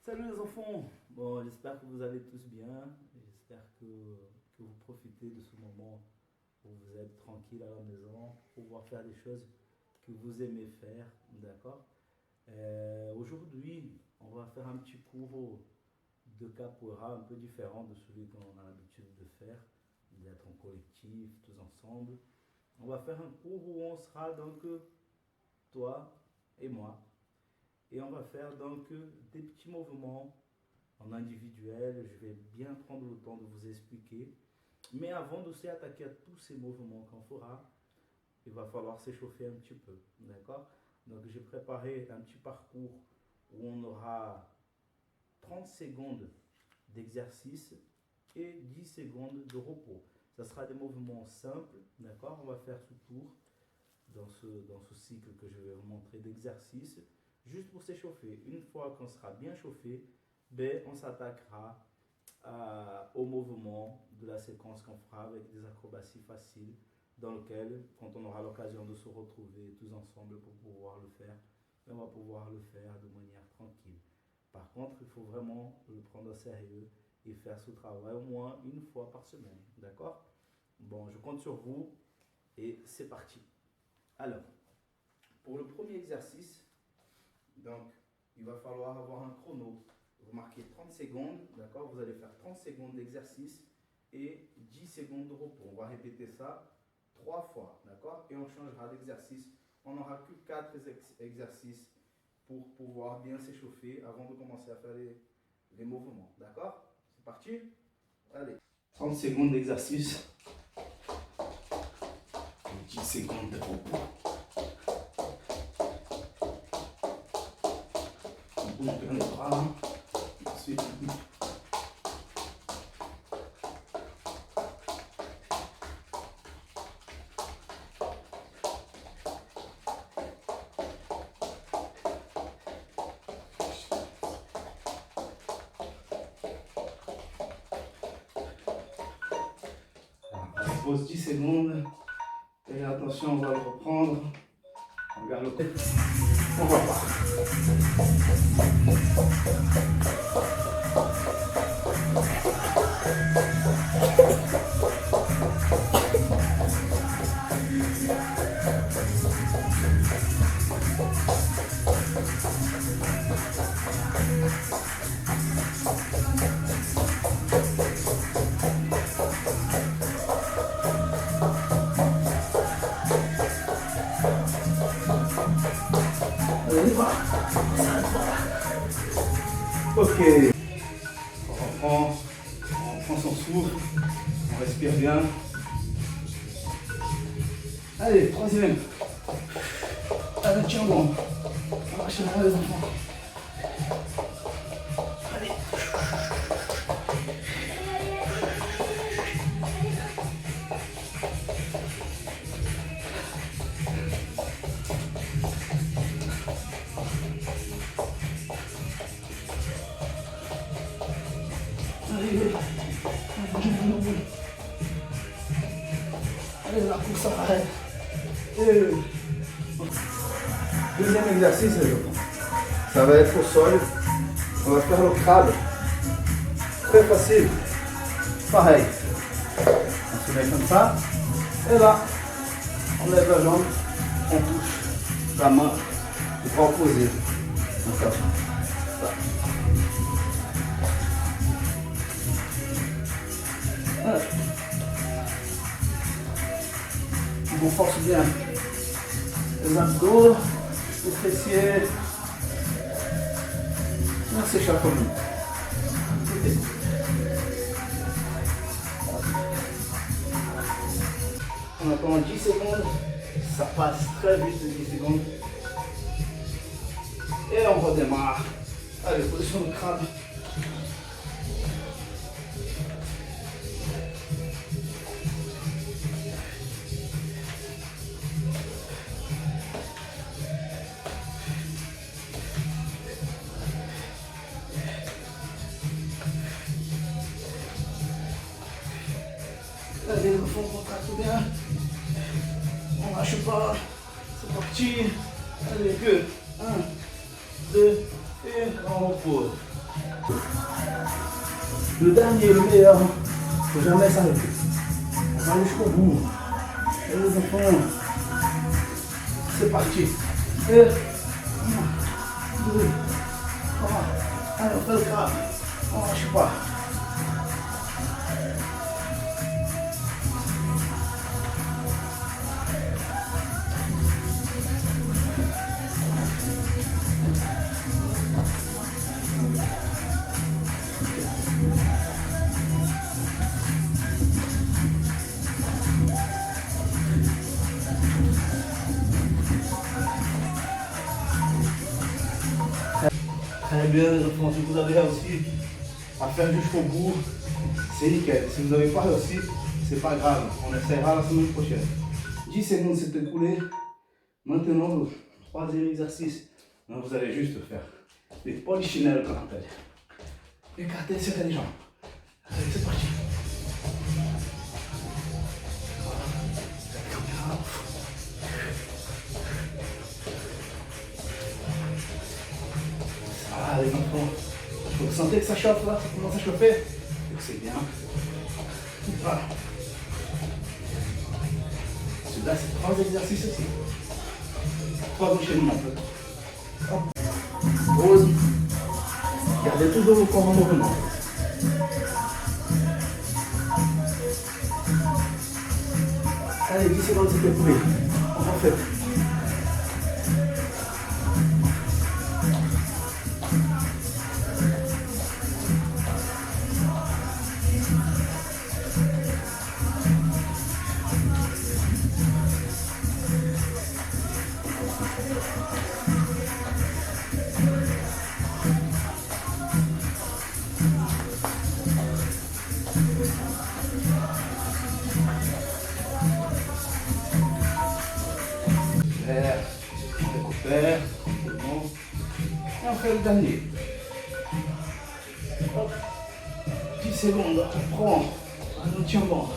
Salut les enfants. Bon, j'espère que vous allez tous bien. J'espère que vous profitez de ce moment où vous êtes tranquille à la maison pour pouvoir faire des choses que vous aimez faire. D'accord. Aujourd'hui, on va faire un petit cours de capoeira un peu différent de celui qu'on a l'habitude de faire, d'être en collectif, tous ensemble. On va faire un cours où on sera donc toi et moi. Et on va faire donc des petits mouvements en individuel. Je vais bien prendre le temps de vous expliquer. Mais avant de s'attaquer à tous ces mouvements qu'on fera, il va falloir s'échauffer un petit peu. D'accord? Donc j'ai préparé un petit parcours où on aura 30 secondes d'exercice et 10 secondes de repos. Ça sera des mouvements simples. D'accord? On va faire ce tour dans ce cycle que je vais vous montrer d'exercice. Juste pour s'échauffer. Une fois qu'on sera bien chauffé, on s'attaquera au mouvement de la séquence qu'on fera avec des acrobaties faciles dans lequel, quand on aura l'occasion de se retrouver tous ensemble pour pouvoir le faire, on va pouvoir le faire de manière tranquille. Par contre, il faut vraiment le prendre au sérieux et faire ce travail au moins une fois par semaine. D'accord? Bon, je compte sur vous et c'est parti. Alors, pour le premier exercice, donc, il va falloir avoir un chrono. Vous marquez 30 secondes, d'accord? Vous allez faire 30 secondes d'exercice et 10 secondes de repos. On va répéter ça 3 fois, d'accord? Et on changera d'exercice. On n'aura que 4 exercices pour pouvoir bien s'échauffer avant de commencer à faire les mouvements, d'accord? C'est parti? Allez. 30 secondes d'exercice et 10 secondes de repos. On bouge bien les bras. Ensuite, on pose 10 secondes. Et attention, on va le reprendre. On garde le tête. On repart. Ok, on reprend son souffle, on respire bien. Allez, troisième. Allez, tiens bon. On marche là les enfants. Allez. Allez, la course arrête. Deuxième exercice, ça va être au sol. On va faire le crabe. Très facile. Pareil. On se met comme ça. Et là, on lève la jambe. On touche la main. Le bras opposé. D'accord. Voilà. On force bien les abdos, les fessiers. Merci chapeau. On attend 10 secondes. Ça passe très vite les 10 secondes. Et on redémarre. Allez, position de crabe. Allez, le fond, on contracte bien. On lâche pas. C'est parti. Allez, que 1, 2, et on repose. Le dernier, le meilleur. Faut jamais s'arrêter. On va aller jusqu'au bout. Et les enfants, c'est parti. Et 1, 2, 3. Allez, on fait le crabe. On ne lâche pas. Très bien les enfants, si vous avez réussi à faire jusqu'au bout, c'est nickel. Si vous n'avez pas réussi, c'est pas grave, on essaiera la semaine prochaine. 10 secondes s'est écoulé. Maintenant le troisième exercice, vous allez juste faire les polichinelles qu'on appelle. Écartez, serrez les jambes. Allez, c'est parti. Ah les enfants, vous sentez que ça chauffe là, ça commence à chauffer, et que c'est bien. Voilà. Celui-là c'est 3 exercices aussi. 3 enchaînements. Pause. Gardez toujours le corps en mouvement. Allez, 10 secondes s'il vous plaît. On refait. Récupère, c'est bon. Et on fait le dernier. Hop. 10 secondes, on prend un étirement.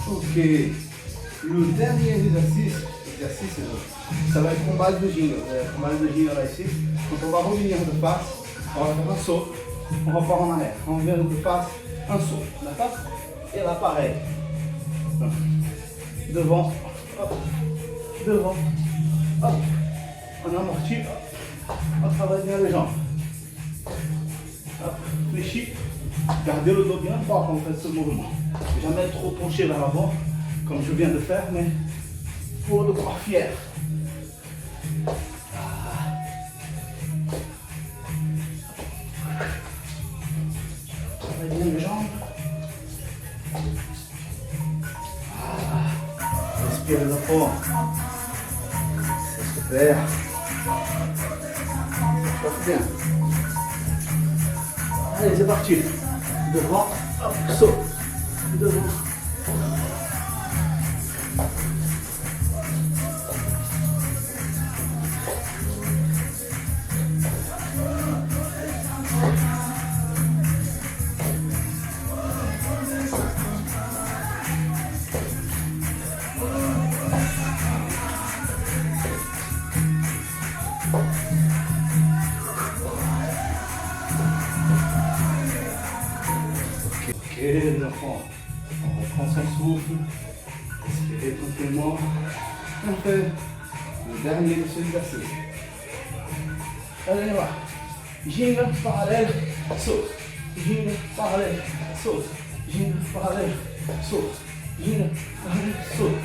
Ok, le dernier exercice ça va être en base de ginga. En base de ginga là ici. Donc on va revenir de face, on va faire un saut, on repart en arrière. On revient de face, un saut, d'accord? Et là pareil. Devant, hop, devant, hop, on amortit, hop, on travaille bien les jambes. Hop, fléchis, gardez le dos bien fort quand vous faites ce mouvement. Jamais trop penché vers l'avant, comme je viens de faire, mais pour le corps fier. Travaillez bien les jambes. Respirez le fond. C'est super. Ça chauffe bien. Allez, c'est parti. Devant, hop, saut. Devant. Ok les enfants, on reprend son souffle, respirez tranquillement, on fait le dernier de ce exercice. Allez là, ginga, parallèle, saute, ginga, parallèle, saute, ginga, parallèle, saute, ginga, parallèle, saute.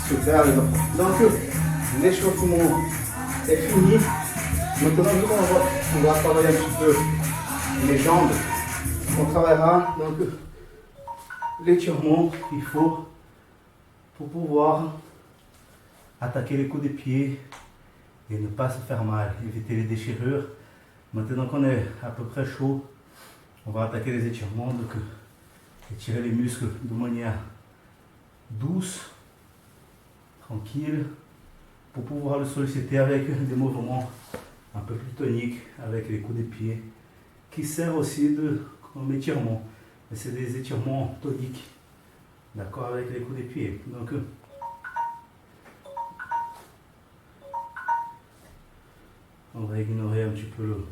Super les enfants. Donc l'échauffement est fini. Maintenant, on va travailler un petit peu les jambes. On travaillera donc l'étirement qu'il faut pour pouvoir attaquer les coups des pieds et ne pas se faire mal, éviter les déchirures. Maintenant qu'on est à peu près chaud, on va attaquer les étirements, donc étirer les muscles de manière douce, tranquille, pour pouvoir le solliciter avec des mouvements un peu plus toniques, avec les coups des pieds, qui servent aussi comme étirement. Mais c'est des étirements toniques, d'accord, avec les coups des pieds. Donc, on va ignorer un petit peu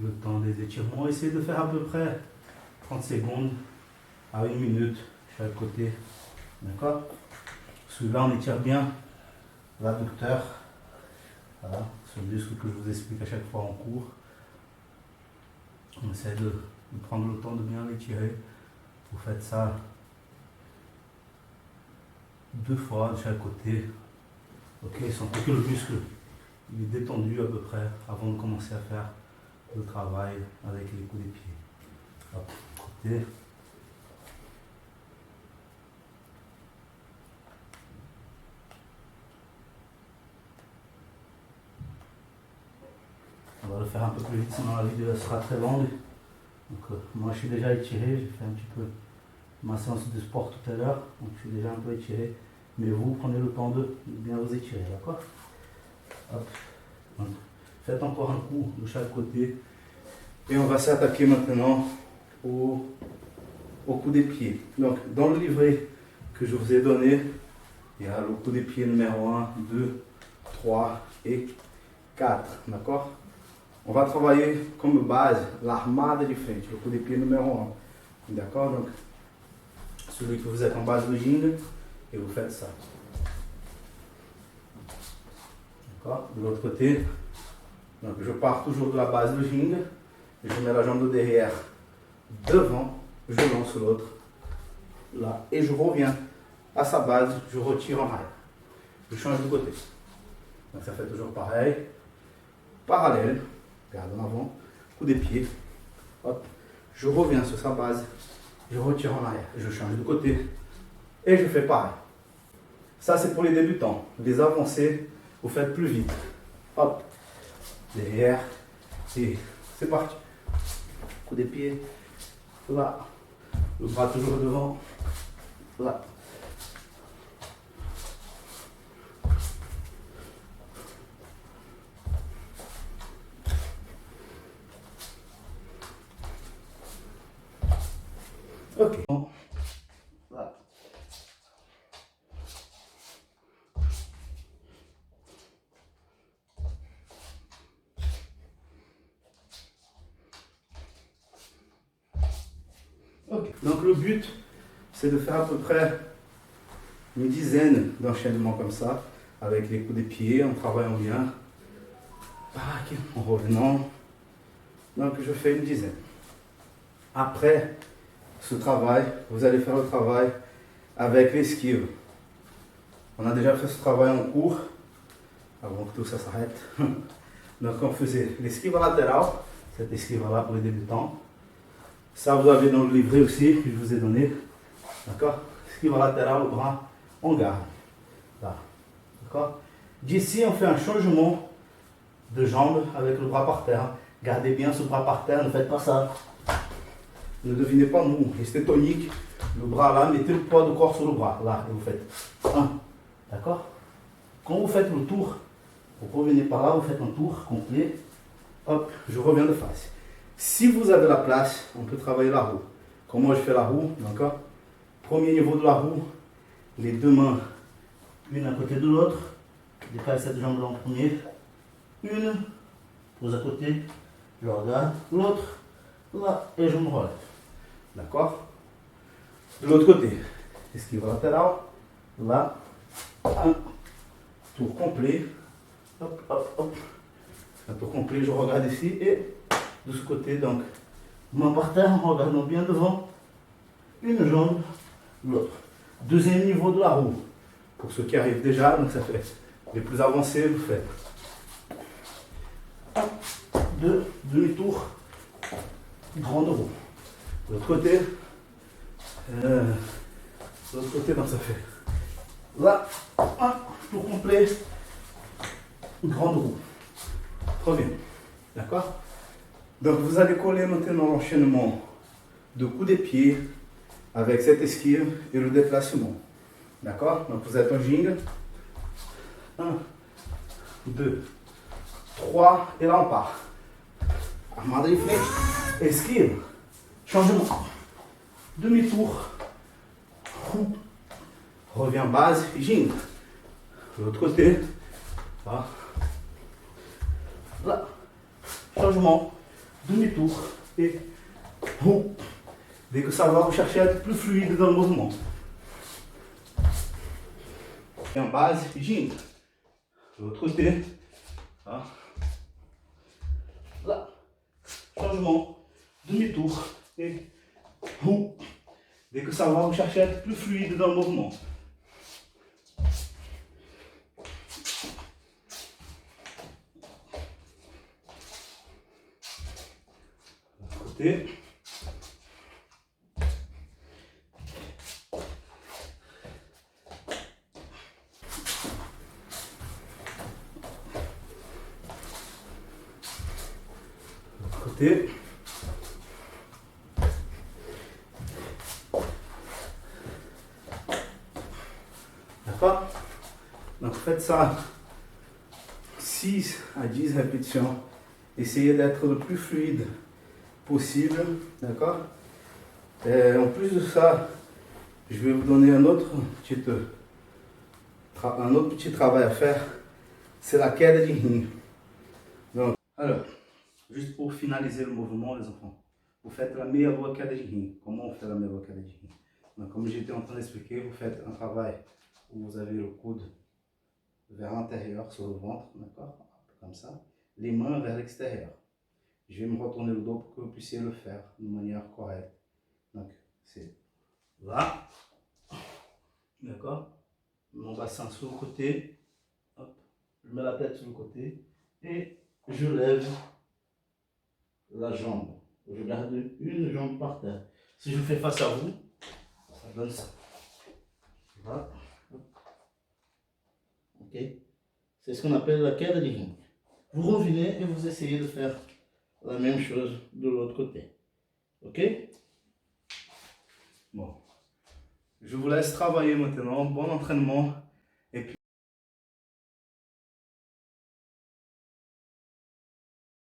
le temps des étirements. Essayez de faire à peu près 30 secondes à 1 minute chaque côté. D'accord? Celui-là, on étire bien l'adducteur. Voilà, ce muscle que je vous explique à chaque fois en cours. On essaie de prendre le temps de bien l'étirer. Vous faites ça 2 fois de chaque côté. Ok, sentez que le muscle il est détendu à peu près avant de commencer à faire le travail avec les coups des pieds. Hop, côté. On va le faire un peu plus vite, sinon la vidéo sera très longue. Donc, moi je suis déjà étiré, j'ai fait un petit peu ma séance de sport tout à l'heure, donc je suis déjà un peu étiré. Mais vous prenez le temps de bien vous étirer, d'accord? Hop. Donc, faites encore un coup de chaque côté. Et on va s'attaquer maintenant au coup des pieds. Donc dans le livret que je vous ai donné, il y a le coup des pieds numéro 1, 2, 3 et 4. D'accord? On va travailler comme base l'armada de frente, le coup des pieds numéro 1. D'accord? Donc celui que vous êtes en base de gingue et vous faites ça. D'accord? De l'autre côté, donc je pars toujours de la base de gingue. Je mets la jambe de derrière devant, je lance l'autre là et je reviens à sa base, je retire en arrière. Je change de côté. Donc ça fait toujours pareil. Parallèle, garde en avant, coup des pieds. Hop, je reviens sur sa base, je retire en arrière, je change de côté et je fais pareil. Ça c'est pour les débutants. Les avancés, vous faites plus vite. Hop, derrière et c'est parti. Coup des pieds, là, le bras toujours devant, là. Ok. Là. Ok. Donc le but, c'est de faire à peu près une dizaine d'enchaînements comme ça, avec les coups des pieds, en travaillant bien, en revenant. Donc je fais une dizaine. Après ce travail, vous allez faire le travail avec l'esquive. On a déjà fait ce travail en cours, avant que tout ça s'arrête. Donc on faisait l'esquive latérale, cette esquive-là pour les débutants. Ça vous avez dans le livret aussi, que je vous ai donné. D'accord? Esquive latérale, le bras, on garde. Là. D'accord? D'ici, on fait un changement de jambe avec le bras par terre. Gardez bien ce bras par terre, ne faites pas ça. Ne devinez pas mou, restez tonique. Le bras là, mettez le poids de corps sur le bras. Là, et vous faites 1. D'accord? Quand vous faites le tour, vous revenez par là, vous faites un tour complet. Hop, je reviens de face. Si vous avez la place, on peut travailler la roue. Comme moi je fais la roue, d'accord? Premier niveau de la roue, les deux mains, une à côté de l'autre. Décale cette jambe là en premier. Une, pose à côté, je regarde. L'autre, là, et je me relève. D'accord? De l'autre côté, esquive latérale, là, un tour complet. Hop, hop, hop. Un tour complet, je regarde ici et de ce côté, donc, main par terre, en regardant bien devant, une jambe, l'autre. Deuxième niveau de la roue. Pour ceux qui arrivent déjà, donc ça fait les plus avancés, vous faites 2, demi-tour, grande roue. L'autre côté, donc ça fait là, un tour complet, grande roue. Trop bien, d'accord? Donc vous allez coller maintenant l'enchaînement de coups des pieds avec cette esquive et le déplacement. D'accord? Donc vous êtes en jingle. 1, 2, 3, et là on part. Armada de frente, esquive, changement, demi-tour, revient base, jingle. L'autre côté, là, là, changement, demi-tour et dès que ça va, vous cherchez à être plus fluide dans le mouvement. Et en base, jingle. L'autre côté, là, là, changement, demi-tour et dès que ça va, vous cherchez à être plus fluide dans le mouvement. L'autre côté. Côté. D'accord? Donc faites ça 6 à 10 répétitions. Essayez d'être le plus fluide possible. D'accord? En plus de ça, je vais vous donner un autre petit travail à faire. C'est la queda de rim. Donc, alors, juste pour finaliser le mouvement, les enfants, vous faites la meia-lua queda de rim. Comment on fait la meia-lua queda de rim? Donc, comme j'étais en train d'expliquer, vous faites un travail où vous avez le coude vers l'intérieur sur le ventre, d'accord? Comme ça. Les mains vers l'extérieur. Je vais me retourner le dos pour que vous puissiez le faire de manière correcte. Donc, c'est là, d'accord? Mon bassin sur le côté. Hop. Je mets la tête sur le côté et je lève la jambe. Je garde une jambe par terre. Si je fais face à vous, ça donne ça. Voilà. Ok? C'est ce qu'on appelle la queda de rim. Vous revenez et vous essayez de faire la même chose de l'autre côté. Ok? Bon. Je vous laisse travailler maintenant. Bon entraînement.